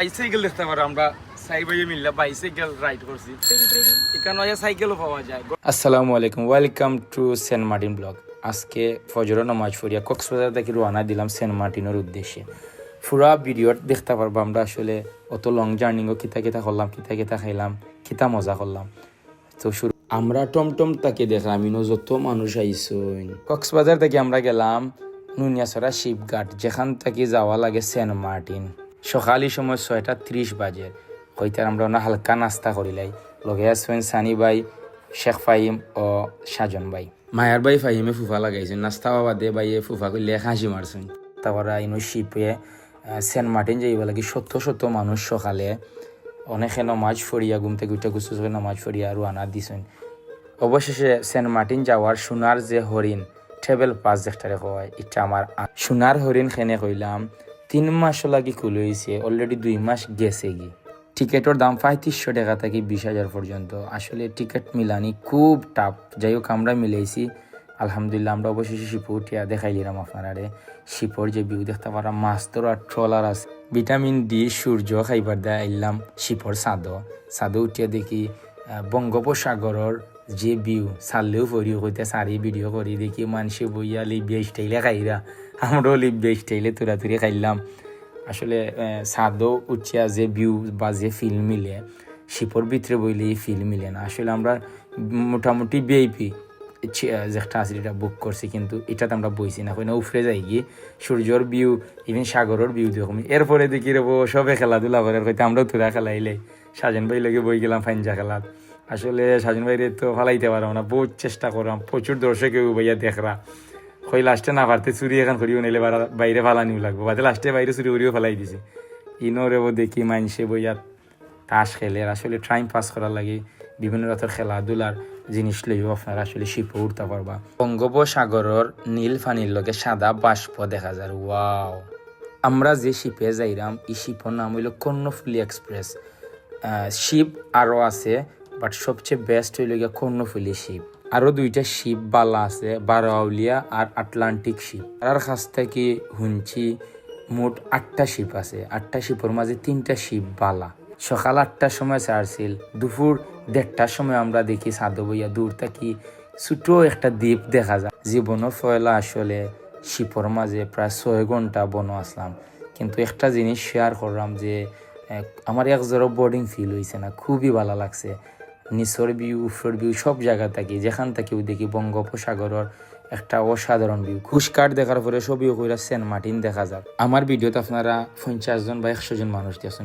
Bicycle দেখতে পারো আমরা সাইবাইয়ে মিললে বাইসাইকেল রাইড করছি এখানে সাইকেলও পাওয়া যায়। আসসালামু আলাইকুম, welcome to Saint Martin blog. আজকে ফজরের নামাজ পড়িয়া কক্সবাজার থেকে রওনা দিলাম সেন্ট মার্টিনের উদ্দেশ্যে। পুরা ভিডিও দেখতে পারবো আমরা আসলে অত লং জার্নিংও কিতা করলাম, কিতা খাইলাম, কিতা মজা করলাম। তো শুরু আমরা টমটম তাকে দেখলাম ইনো যত মানুষ আইসইন। কক্সবাজার থেকে আমরা গেলাম নুনিয়াছড়া শিপঘাট, যেখান থেকে যাওয়া লাগে সেন্ট মার্টিন। সকালই সময় 6:30 বাজে। হইতার আমরা হালকা নাস্তা করিলাই। লগে আসবেন সানি ভাই, শেখ ফাহিম ও সাজন ভাই। মায়ার ভাই ফাহিমে ফুফা লাগাইছেন, নাস্তা বাদে ভাইয়ে ফুফা করলে হাসি মারছেন। তারপরে ইনো শিপে সেন্ট মার্টিন যাইব লাগে শত মানুষ। সকালে অনেকে নামাজ পড়িয়া ঘুম থেকে উঠে গুছু নামাজ পড়িয়া রওনা দিছেন। অবশেষে সেন্ট মার্টিন যাওয়ার সোনার যে হরিণ ট্রেভেল পাস দেখতে হয়, এটা আমার সোনার হরিণ খেনে কইলাম 3 মাস লাগি খুলে হয়েছে, অলরেডি 2 মাস গেছে গি। টিকেটের দাম 3500 টাকা থেকে 20,000 পর্যন্ত। আসলে টিকিট মিলানি খুব টাফ। যাই হোক আমরা মিলাইছি আলহামদুলিল্লাহ। আমরা অবশেষে শিপে উঠিয়া দেখাইলাম আপনারা শিপর যে ভিউ দেখতে পারা, মাছ ধরার ট্রলার আছে, ভিটামিন ডি সূর্য খাইবার দেয় আইলাম শিপর সাদো উঠিয়া দেখি বঙ্গোপসাগরের যে ভিউ সারলেও পড়িও হইতে সারি ভিডিও করি দেখি মানুষে বইয়া লিবিয়া স্টাইলে খাইরা, আমরাও লিবিয়া স্টাইলে তুরাতুরি খাইলাম। আসলে সাদো উঠিয়া যে ভিউ বা যে ফিল মিলে শিপর ভিতরে বইলে এই ফিল মিলে না। আসলে আমরা মোটামুটি ভিআইপি যেটা আছে এটা বুক করছি, কিন্তু এটাতে আমরা বইছি না, না উফরে যাই গিয়ে সূর্যর ভিউ, ইভেন সাগরের ভিউ দেখুন। এরপরে দেখি রেবো সবে খেলাধুলা করার হইতে আমরাও তোরা খেলাইলে সাজেন ভাই লগে বই গেলাম ফাইনজা খেলাত। আসলে সাজেন ভাইরে তো ফেলাইতে পারো না, বহুত চেষ্টা করলাম, প্রচুর দর্শকেও ভাইয়া দেখরা হই লাস্টে না পারতে চুরি এখন করিও নিলে বাইরে ফালানিও লাগবো, বাদে লাস্টে বাইরে চুরি করিও ফেলাই দিছি। ইনো রেবো দেখি মানসে বইয়া তাস খেলে। আসলে টাইম পাস করার লাগে বিভিন্ন রকমের খেলাধুলার জিনিস লইও আপনারা আসলে শিপে উঠতে পারবা। বঙ্গোপসাগরের নীল পানির লগে সাদা বাষ্প দেখা যায়, ওয়াও। আমরা যে শিপে যাইরাম এই শিপের নাম হইল কর্ণফুলী এক্সপ্রেস। শিপ আরও আছে, বাট সবচেয়ে বেস্ট হইল গিয়া কর্ণফুলী শিপ। আরও 2টা শিপ বালা আছে, বারোয়াউলিয়া আর আটলান্টিক শিপ। তার কাছ থেকে শুনছি মোট 8টা শিপ আছে। 8টা শিপের মাঝে 3টা শিপ বালা। সকাল 8টার সময় ছাড়ছিল, দুপুর 1:30টার সময় আমরা দেখি সাদো বইয়া দূর থাকি ছোট একটা দ্বীপ দেখা যায়। জীবনের ফয়লা আসলে শিপর মাঝে প্রায় 6 ঘন্টা বনো আসলাম। কিন্তু একটা জিনিস শেয়ার করলাম যে আমার এক জোড়ো বোর্ডিং ফিল হয়েছে না, খুবই ভালো লাগছে। নিচর ভিউ, উপরের ভিউ, সব জায়গা থাকি যেখান থেকেও দেখি বঙ্গোপসাগরের একটা অসাধারণ ভিউ। খুশকাট দেখার পরে ছবিও কইরা সেন্ট মার্টিন দেখা যায়। আমার ভিডিওতে আপনারা 50 জন বা 100 জন মানুষ দিয়েছেন।